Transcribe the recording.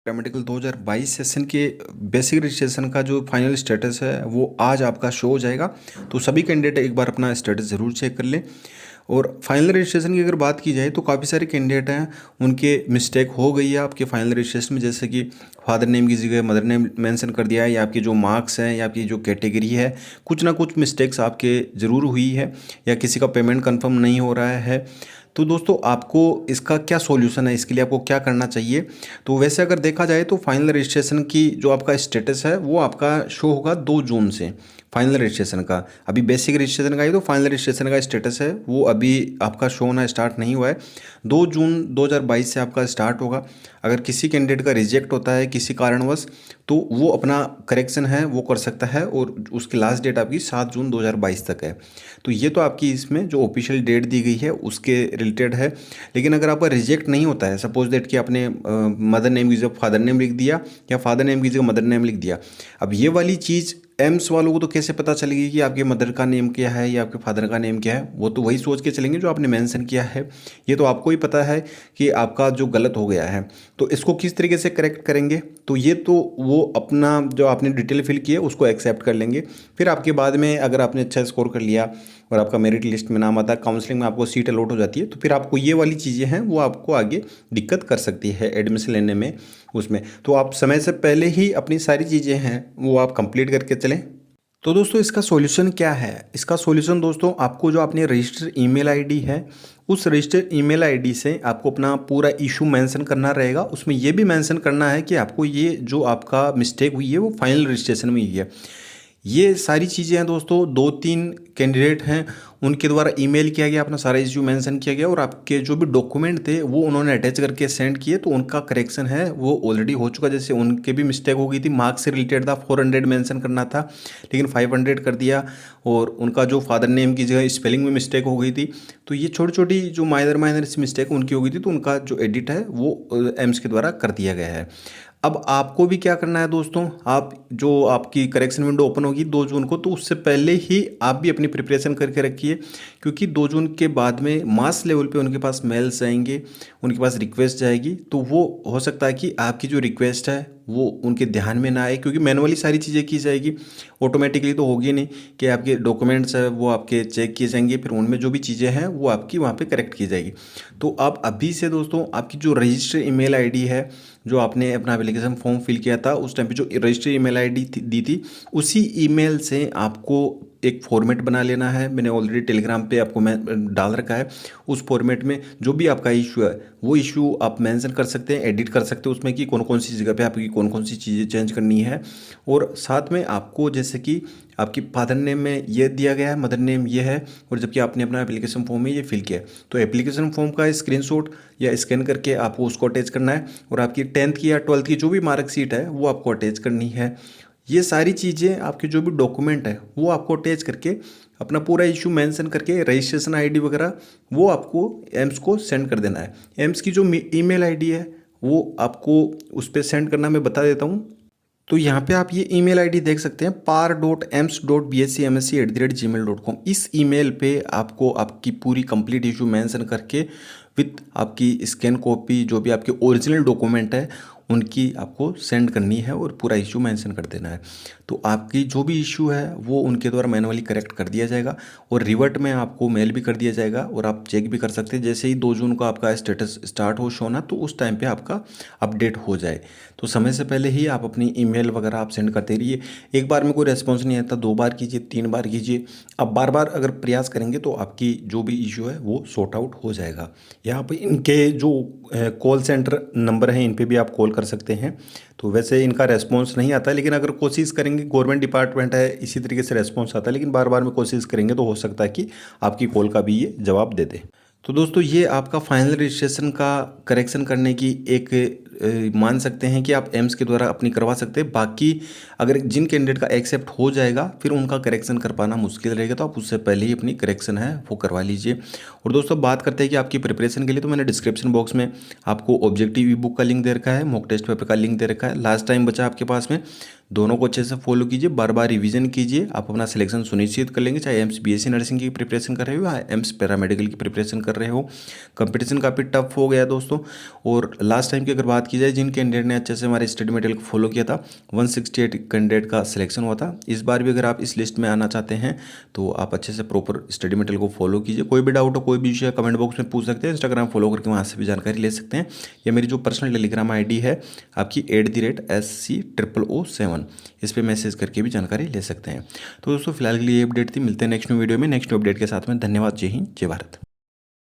Paramedical 2022 session के basic registration का जो फाइनल स्टेटस है वो आज आपका शो हो जाएगा। तो सभी कैंडिडेट एक बार अपना स्टेटस ज़रूर चेक कर लें। और फाइनल रजिस्ट्रेशन की अगर बात की जाए तो काफ़ी सारे कैंडिडेट हैं, उनके मिस्टेक हो गई है आपके फाइनल रजिस्ट्रेशन में, जैसे कि फादर नेम की जगह मदर नेम मेंशन कर दिया है, या आपके जो मार्क्स हैं या आपकी जो कैटेगरी है, कुछ ना कुछ मिस्टेक्स आपके ज़रूर हुई है, या किसी का पेमेंट कंफर्म नहीं हो रहा है। तो दोस्तों आपको इसका क्या सॉल्यूशन है, इसके लिए आपको क्या करना चाहिए? तो वैसे अगर देखा जाए तो फाइनल रजिस्ट्रेशन की जो आपका स्टेटस है वो आपका शो होगा 2 जून से। फाइनल रजिस्ट्रेशन का अभी बेसिक रजिस्ट्रेशन का ही, तो फाइनल रजिस्ट्रेशन का स्टेटस है वो अभी आपका शो होना स्टार्ट नहीं हुआ है। 2 जून 2022 से आपका स्टार्ट होगा। अगर किसी कैंडिडेट का रिजेक्ट होता है किसी कारणवश, तो वो अपना करेक्शन है वो कर सकता है, और उसकी लास्ट डेट आपकी 7 जून 2022 तक है। तो ये तो आपकी इसमें जो ऑफिशियल डेट दी गई है उसके रिलेटेड है। लेकिन अगर आपका रिजेक्ट नहीं होता है, सपोज दैट कि आपने मदर नेम की जगह फादर नेम लिख दिया, या फादर नेम की जगह मदर नेम लिख दिया, अब ये वाली चीज़ एम्स वालों को तो कैसे पता चलेगी कि आपके मदर का नेम क्या है या आपके फादर का नेम क्या है? वो तो वही सोच के चलेंगे जो आपने मेंशन किया है। ये तो आपको ही पता है कि आपका जो गलत हो गया है, तो इसको किस तरीके से करेक्ट करेंगे? तो ये तो वो अपना जो आपने डिटेल फिल की है उसको एक्सेप्ट कर लेंगे। फिर आपके बाद में अगर आपने अच्छा स्कोर कर लिया और आपका मेरिट लिस्ट में नाम आता है, काउंसलिंग में आपको सीट अलॉट हो जाती है, तो फिर आपको ये वाली चीज़ें हैं वो आपको आगे दिक्कत कर सकती है एडमिशन लेने में उसमें। तो आप समय से पहले ही अपनी सारी चीज़ें हैं वो आप कंप्लीट करके चलें। तो दोस्तों इसका सॉल्यूशन क्या है? इसका सॉल्यूशन दोस्तों, आपको जो आपने रजिस्टर्ड ईमेल आईडी है, उस रजिस्टर्ड ईमेल आईडी से आपको अपना पूरा इशू मेंशन करना रहेगा। उसमें ये भी मेंशन करना है कि आपको ये जो आपका मिस्टेक हुई है वो फाइनल रजिस्ट्रेशन में हुई है। ये सारी चीज़ें हैं दोस्तों। 2-3 कैंडिडेट हैं, उनके द्वारा ईमेल किया गया, अपना सारा इश्यू मेंशन किया गया, और आपके जो भी डॉक्यूमेंट थे वो उन्होंने अटैच करके सेंड किए, तो उनका करेक्शन है वो ऑलरेडी हो चुका। जैसे उनके भी मिस्टेक हो गई थी, मार्क्स से रिलेटेड था, 400 मेंशन करना था लेकिन 500 कर दिया, और उनका जो फादर नेम की जगह स्पेलिंग में मिस्टेक हो गई थी। तो ये छोटी छोटी जो माइनर माइनर सी मिस्टेक उनकी हो गई थी, तो उनका जो एडिट है वो एम्स के द्वारा कर दिया गया है। अब आपको भी क्या करना है दोस्तों, आप जो आपकी करेक्शन विंडो ओपन होगी 2 जून को, तो उससे पहले ही आप भी अपनी प्रिपरेशन करके रखिए, क्योंकि 2 जून के बाद में मास लेवल पे उनके पास मेल्स आएंगे, उनके पास रिक्वेस्ट जाएगी, तो वो हो सकता है कि आपकी जो रिक्वेस्ट है वो उनके ध्यान में ना आए, क्योंकि मैनुअली सारी चीज़ें की जाएगी, ऑटोमेटिकली तो होगी नहीं कि आपके डॉक्यूमेंट्स है वो आपके चेक किए जाएंगे, फिर उनमें जो भी चीज़ें हैं वो आपकी वहाँ पे करेक्ट की जाएगी। तो आप अभी से दोस्तों आपकी जो रजिस्टर्ड ईमेल आईडी है, जो आपने अपना एप्लीकेशन फॉर्म फिल किया था उस टाइम पे जो रजिस्टर्ड ईमेल आईडी दी थी, उसी ईमेल से आपको एक फॉर्मेट बना लेना है। मैंने ऑलरेडी टेलीग्राम पे आपको मैं डाल रखा है। उस फॉर्मेट में जो भी आपका इशू है वो इशू आप मेंशन कर सकते हैं, एडिट कर सकते हैं उसमें कि कौन कौन सी जगह पे आपकी कौन कौन सी चीज़ें चेंज करनी है। और साथ में आपको जैसे कि आपकी फादर नेम में ये दिया गया है, मदर नेम ये है, और जबकि आपने अपना एप्लीकेशन फॉर्म में ये फिल किया है, तो एप्लीकेशन फॉर्म का स्क्रीनशॉट या स्कैन करके आपको उसको अटैच करना है, और आपकी 10th की या 12th की जो भी मार्कशीट है वो आपको अटैच करनी है। ये सारी चीज़ें आपके जो भी डॉक्यूमेंट है वो आपको अटैच करके अपना पूरा इशू मेंशन करके रजिस्ट्रेशन आईडी वगैरह वो आपको एम्स को सेंड कर देना है। एम्स की जो ईमेल आईडी है वो आपको उस पर सेंड करना मैं बता देता हूँ। तो यहाँ पे आप ये ईमेल आईडी देख सकते हैं, par.ems.bscmsc@gmail.com। इस ईमेल पे आपको आपकी पूरी कंप्लीट इशू मेंशन करके विथ आपकी स्कैन कॉपी जो भी आपके ओरिजिनल डॉक्यूमेंट है उनकी आपको सेंड करनी है, और पूरा इशू मेंशन कर देना है। तो आपकी जो भी इशू है वो उनके द्वारा मैनुअली करेक्ट कर दिया जाएगा, और रिवर्ट में आपको मेल भी कर दिया जाएगा, और आप चेक भी कर सकते हैं जैसे ही 2 जून को आपका स्टेटस स्टार्ट हो शो होना, तो उस टाइम पे आपका अपडेट हो जाए। तो समय से पहले ही आप अपनी ईमेल वगैरह आप सेंड करते रहिए। एक बार में कोई रेस्पॉन्स नहीं आता, 2 बार कीजिए, 3 बार कीजिए। आप बार बार अगर प्रयास करेंगे तो आपकी जो भी इशू है वो सॉर्ट आउट हो जाएगा। यहाँ पे इनके जो कॉल सेंटर नंबर हैं इन पे भी आप कॉल कर सकते हैं। तो वैसे इनका रेस्पॉन्स नहीं आता, लेकिन अगर कोशिश करेंगे, गवर्नमेंट डिपार्टमेंट है इसी तरीके से रेस्पॉन्स आता है, लेकिन बार बार में कोशिश करेंगे तो हो सकता है कि आपकी कॉल का भी ये जवाब दे दे। तो दोस्तों ये आपका फाइनल रजिस्ट्रेशन का करेक्शन करने की एक मान सकते हैं कि आप एम्स के द्वारा अपनी करवा सकते हैं। बाकी अगर जिन कैंडिडेट का एक्सेप्ट हो जाएगा फिर उनका करेक्शन कर पाना मुश्किल रहेगा, तो आप उससे पहले ही अपनी करेक्शन है वो करवा लीजिए। और दोस्तों बात करते हैं कि आपकी प्रिपरेशन के लिए, तो मैंने डिस्क्रिप्शन बॉक्स में आपको ऑब्जेक्टिव ई बुक का लिंक दे रखा है, मॉक टेस्ट पेपर का लिंक दे रखा है। लास्ट टाइम बचा आपके पास में दोनों को अच्छे से फॉलो कीजिए, बार बार रिवीजन कीजिए, आप अपना सिलेक्शन सुनिश्चित कर लेंगे। चाहे एम्स बीएससी नर्सिंग की प्रिपरेशन कर रहे हो या एम्स पैरामेडिकल की प्रिपरेशन कर रहे हो। कंपटीशन काफ़ी टफ हो गया दोस्तों। और लास्ट टाइम की अगर बात की जाए, जिन कैंडिडेट ने अच्छे से हमारे स्टडी मटेरियल को फॉलो किया था, 168 कैंडिडेट का सिलेक्शन हुआ था। इस बार भी अगर आप इस लिस्ट में आना चाहते हैं तो आप अच्छे से प्रॉपर स्टडी मटेरियल को फॉलो कीजिए। कोई भी डाउट हो, कोई भी विषय कमेंट बॉक्स में पूछ सकते हैं, इंस्टाग्राम फॉलो करके वहाँ से भी जानकारी ले सकते हैं। या मेरी जो पर्सनल टेलीग्राम ID है आपकी @SC007, इस पर मैसेज करके भी जानकारी ले सकते हैं। तो दोस्तों फिलहाल के लिए ये अपडेट थी, मिलते हैं नेक्स्ट वीडियो में नेक्स्ट अपडेट के साथ में। धन्यवाद, जय हिंद, जय भारत।